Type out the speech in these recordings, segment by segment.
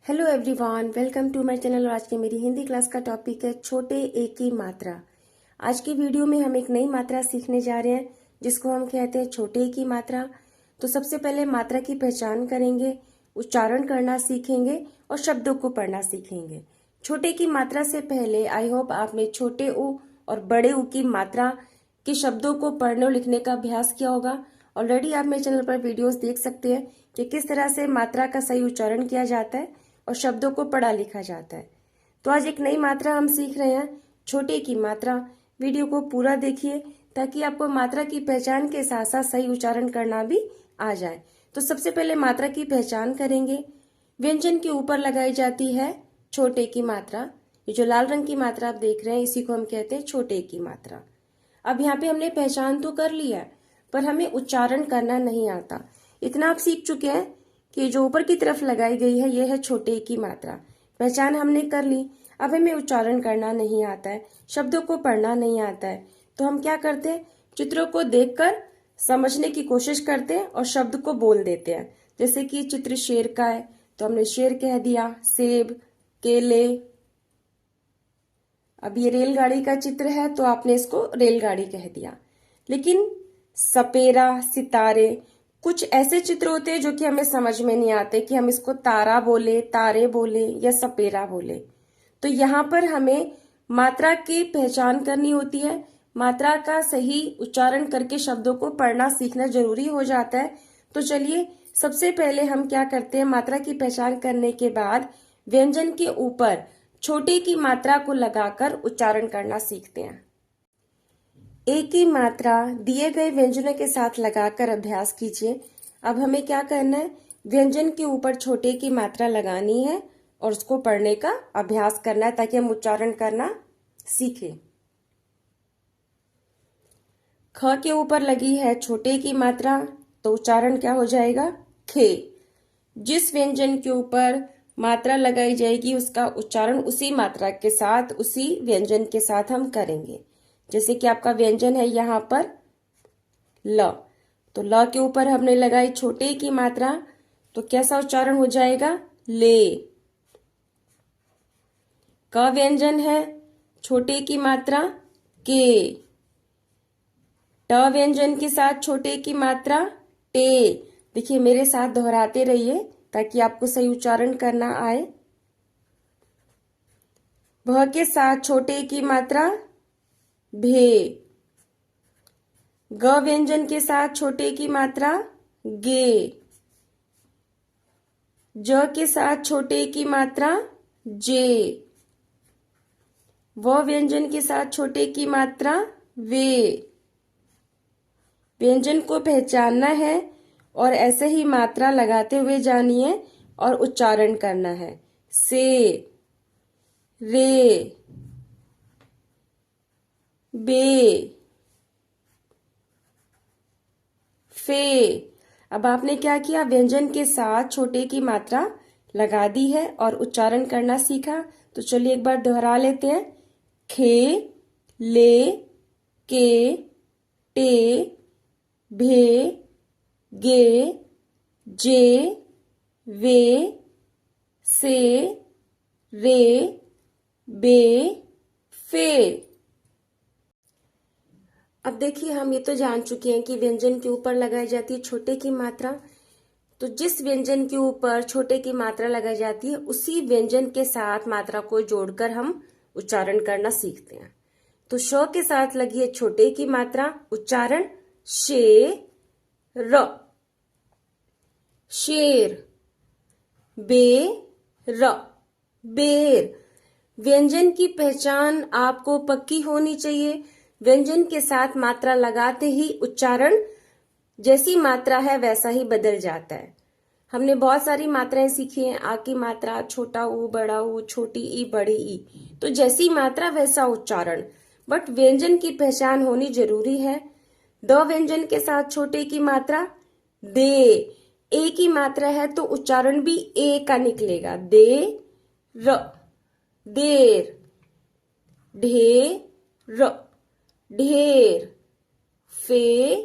Hello everyone, welcome to my channel. और आज की मेरी हिंदी क्लास का टॉपिक है छोटे ए की मात्रा। आज की वीडियो में हम एक नई मात्रा सीखने जा रहे हैं जिसको हम कहते हैं छोटे ए की मात्रा। तो सबसे पहले मात्रा की पहचान करेंगे, उच्चारण करना सीखेंगे और शब्दों को पढ़ना सीखेंगे। छोटे की मात्रा से पहले आई होप आपने छोटे उ और बड़े उ की मात्रा के शब्दों को पढ़ने और लिखने का अभ्यास किया होगा। ऑलरेडी आप मेरे चैनल पर वीडियोस देख सकते हैं कि किस तरह से मात्रा का सही उच्चारण किया जाता है और शब्दों को पढ़ा लिखा जाता है। तो आज एक नई मात्रा हम सीख रहे हैं, छोटे की मात्रा। वीडियो को पूरा देखिए ताकि आपको मात्रा की पहचान के साथ साथ सही उच्चारण करना भी आ जाए। तो सबसे पहले मात्रा की पहचान करेंगे। व्यंजन के ऊपर लगाई जाती है छोटे की मात्रा। ये जो लाल रंग की मात्रा आप देख रहे हैं इसी को हम कहते हैं छोटे की मात्रा। अब यहाँ पे हमने पहचान तो कर लिया है पर हमें उच्चारण करना नहीं आता। इतना आप सीख चुके हैं कि जो ऊपर की तरफ लगाई गई है यह है छोटे की मात्रा। पहचान हमने कर ली, अब हमें उच्चारण करना नहीं आता है, शब्दों को पढ़ना नहीं आता है। तो हम क्या करते हैं, चित्रों को देखकर समझने की कोशिश करते हैं और शब्द को बोल देते हैं। जैसे कि चित्र शेर का है तो हमने शेर कह दिया, सेब, केले। अब ये रेलगाड़ी का चित्र है तो आपने इसको रेलगाड़ी कह दिया। लेकिन सपेरा, सितारे, कुछ ऐसे चित्र होते हैं जो कि हमें समझ में नहीं आते कि हम इसको तारा बोले, तारे बोले या सपेरा बोले। तो यहाँ पर हमें मात्रा की पहचान करनी होती है। मात्रा का सही उच्चारण करके शब्दों को पढ़ना सीखना जरूरी हो जाता है। तो चलिए सबसे पहले हम क्या करते हैं, मात्रा की पहचान करने के बाद व्यंजन के ऊपर छोटे की मात्रा को लगाकर उच्चारण करना सीखते हैं। एक की मात्रा दिए गए व्यंजनों के साथ लगाकर अभ्यास कीजिए। अब हमें क्या करना है, व्यंजन के ऊपर छोटे की मात्रा लगानी है और उसको पढ़ने का अभ्यास करना है ताकि हम उच्चारण करना सीखें। ख के ऊपर लगी है छोटे की मात्रा तो उच्चारण क्या हो जाएगा, खे। जिस व्यंजन के ऊपर मात्रा लगाई जाएगी उसका उच्चारण उसी मात्रा के साथ, उसी व्यंजन के साथ हम करेंगे। जैसे कि आपका व्यंजन है यहाँ पर ल, तो ल के ऊपर हमने लगाई छोटे की मात्रा तो कैसा उच्चारण हो जाएगा, ले। क व्यंजन है, छोटे की मात्रा के। ट व्यंजन के साथ छोटे की मात्रा टे। देखिए मेरे साथ दोहराते रहिए ताकि आपको सही उच्चारण करना आए। भ के साथ छोटे की मात्रा भे। ग व्यंजन के साथ छोटे की मात्रा गे। ज के साथ छोटे की मात्रा जे। व व्यंजन के साथ छोटे की मात्रा वे। व्यंजन को पहचानना है और ऐसे ही मात्रा लगाते हुए जानी है और उच्चारण करना है। से, रे, बे, फे। अब आपने क्या किया, व्यंजन के साथ छोटे की मात्रा लगा दी है और उच्चारण करना सीखा। तो चलिए एक बार दोहरा लेते हैं। खे, ले, के, टे, भे, गे, जे, वे, से, रे, बे, फे। अब देखिए हम ये तो जान चुके हैं कि व्यंजन के ऊपर लगाई जाती है छोटे की मात्रा। तो जिस व्यंजन के ऊपर छोटे की मात्रा लगाई जाती है उसी व्यंजन के साथ मात्रा को जोड़कर हम उच्चारण करना सीखते हैं। तो श के साथ लगी है छोटे की मात्रा, उच्चारण शे र, शेर। बे र, बेर। व्यंजन की पहचान आपको पक्की होनी चाहिए। व्यंजन के साथ मात्रा लगाते ही उच्चारण जैसी मात्रा है वैसा ही बदल जाता है। हमने बहुत सारी मात्राएं सीखी हैं, आ की मात्रा, छोटा ऊ, बड़ा ऊ, छोटी ई, बड़ी ई। तो जैसी मात्रा वैसा उच्चारण, बट व्यंजन की पहचान होनी जरूरी है। द व्यंजन के साथ छोटे की मात्रा दे। ए की मात्रा है तो उच्चारण भी ए का निकलेगा, दे र, देर। ढे र, ढेर। फे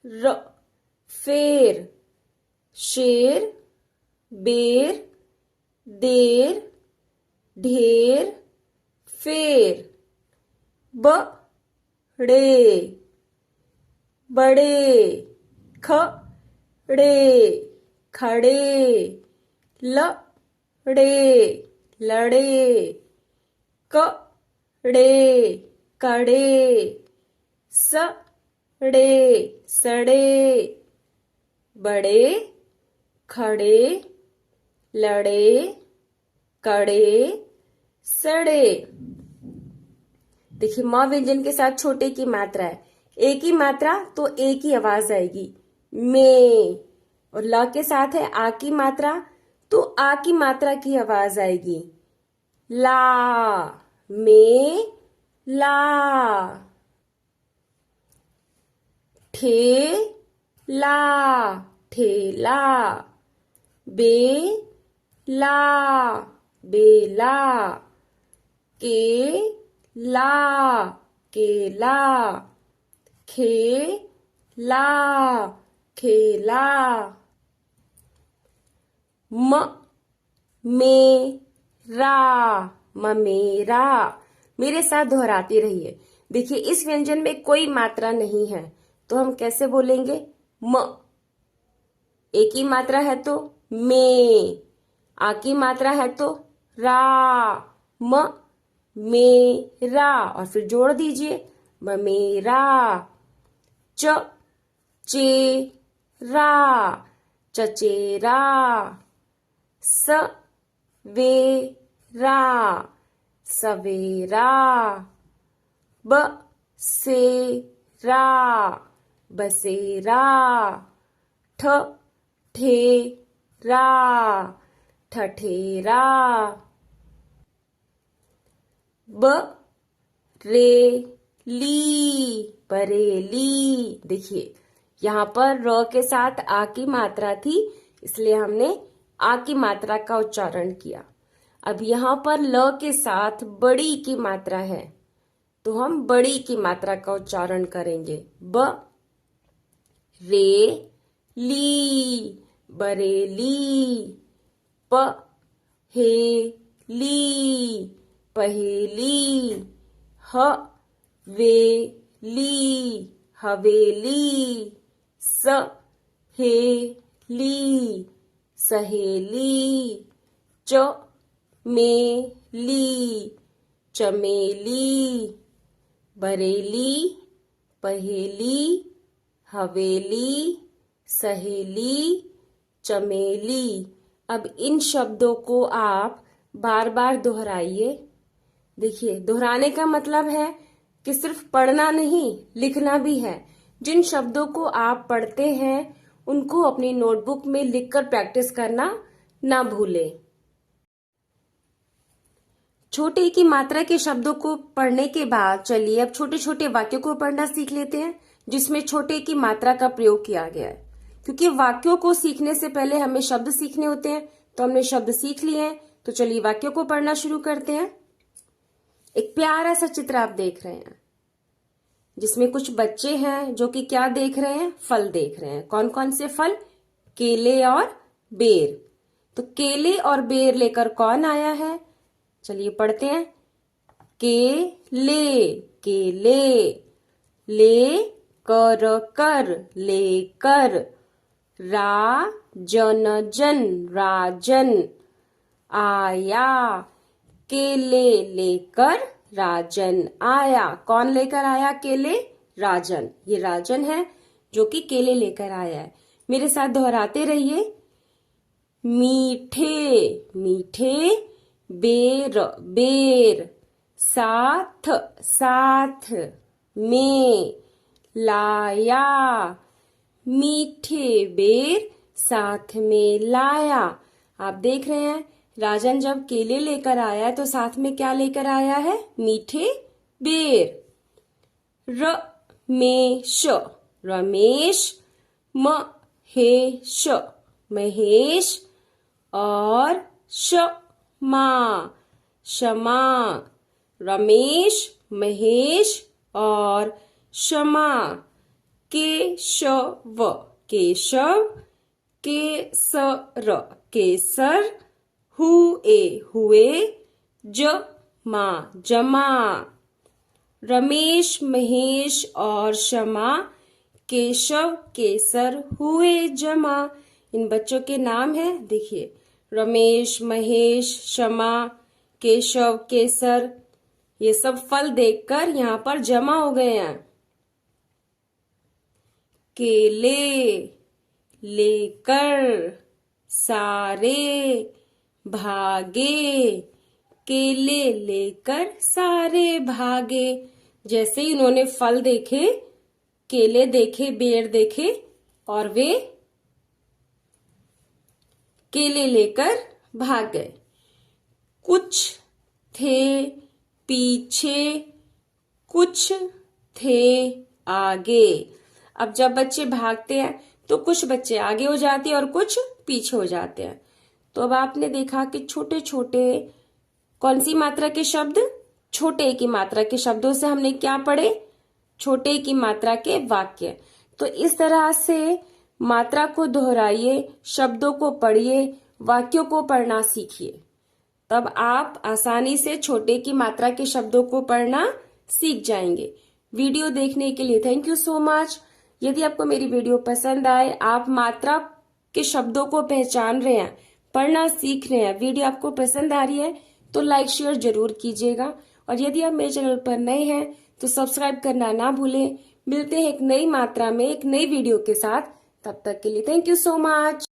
र, फेर। शेर, बेर, देर ढेर फेर बड़े बड़े खड़े खड़े लड़े लड़े कड़े कड़े सड़े सड़े बड़े खड़े लड़े कड़े सड़े। देखिए म व्यंजन के साथ छोटे की मात्रा है, ए की मात्रा तो ए की आवाज आएगी में, और ल के साथ है आ की मात्रा तो आ की मात्रा की आवाज आएगी ला में ला। ठेला ठेला बेला बेला केला केला खेला खेला। मेरा ममेरा। मेरे साथ दोहराती रहिए। देखिए इस व्यंजन में कोई मात्रा नहीं है तो हम कैसे बोलेंगे म। ए की मात्रा है तो में, आ की मात्रा है तो रा, म मेरा, और फिर जोड़ दीजिए ममेरा। च चेरा चचेरा। स वेरा सवेरा। ब सेरा बसेरा। ठ ठेरा ठठेरा। बरेली बरेली। देखिए यहाँ पर र के साथ आ की मात्रा थी इसलिए हमने आ की मात्रा का उच्चारण किया। अब यहाँ पर ल के साथ बड़ी की मात्रा है तो हम बड़ी की मात्रा का उच्चारण करेंगे ब रे ली बरेली। प हे ली पहेली। ह वे ली हवेली। स हे ली सहेली। च मेली चमेली। बरेली पहेली हवेली सहेली चमेली। अब इन शब्दों को आप बार बार दोहराइए। देखिए दोहराने का मतलब है कि सिर्फ पढ़ना नहीं लिखना भी है। जिन शब्दों को आप पढ़ते हैं उनको अपनी नोटबुक में लिखकर प्रैक्टिस करना ना भूलें। छोटे ई की मात्रा के शब्दों को पढ़ने के बाद चलिए अब छोटे छोटे वाक्यों को पढ़ना सीख लेते हैं जिसमें छोटे ई की मात्रा का प्रयोग किया गया है। क्योंकि वाक्यों को सीखने से पहले हमें शब्द सीखने होते हैं तो हमने शब्द सीख लिए हैं तो चलिए वाक्यों को पढ़ना शुरू करते हैं। एक प्यारा सा चित्र आप देख रहे हैं जिसमें कुछ बच्चे हैं जो कि क्या देख रहे हैं, फल देख रहे हैं। कौन कौन से फल, केले और बेर। तो केले और बेर लेकर कौन आया है, चलिए पढ़ते हैं। केले केले, ले कर कर लेकर, राजन जन राजन आया, केले लेकर राजन आया। कौन लेकर आया केले, राजन। ये राजन है जो कि केले लेकर आया है। मेरे साथ दोहराते रहिए। मीठे मीठे, बेर बेर, साथ साथ में लाया, मीठे बेर साथ में लाया। आप देख रहे हैं राजन जब केले लेकर आया तो साथ में क्या लेकर आया है, मीठे बेर। रमेश रमेश, महेश महेश, और क्षमा क्षमा। रमेश महेश और क्षमा। केशव केशव, केसर केसर, हुए हुए, जमा जमा। रमेश महेश और शमा केशव केसर हुए जमा। इन बच्चों के नाम हैं, देखिए रमेश महेश शमा केशव केसर, ये सब फल देखकर यहाँ पर जमा हो गए हैं। केले लेकर सारे भागे, केले लेकर सारे भागे। जैसे ही उन्होंने फल देखे, केले देखे, बेर देखे और वे केले लेकर भाग गए। कुछ थे पीछे, कुछ थे आगे। अब जब बच्चे भागते हैं तो कुछ बच्चे आगे हो जाते हैं और कुछ पीछे हो जाते हैं। तो अब आपने देखा कि छोटे छोटे कौन सी मात्रा के शब्द, छोटे की मात्रा के शब्दों से हमने क्या पढ़े, छोटे की मात्रा के वाक्य। तो इस तरह से मात्रा को दोहराइए, शब्दों को पढ़िए, वाक्यों को पढ़ना सीखिए, तब आप आसानी से छोटे की मात्रा के शब्दों को पढ़ना सीख जाएंगे। वीडियो देखने के लिए थैंक यू सो मच। यदि आपको मेरी वीडियो पसंद आए, आप मात्रा के शब्दों को पहचान रहे हैं, पढ़ना सीख रहे हैं, वीडियो आपको पसंद आ रही है तो लाइक शेयर जरूर कीजिएगा। और यदि आप मेरे चैनल पर नए हैं तो सब्सक्राइब करना ना भूलें। मिलते हैं एक नई मात्रा में एक नई वीडियो के साथ, तब तक के लिए थैंक यू सो मच।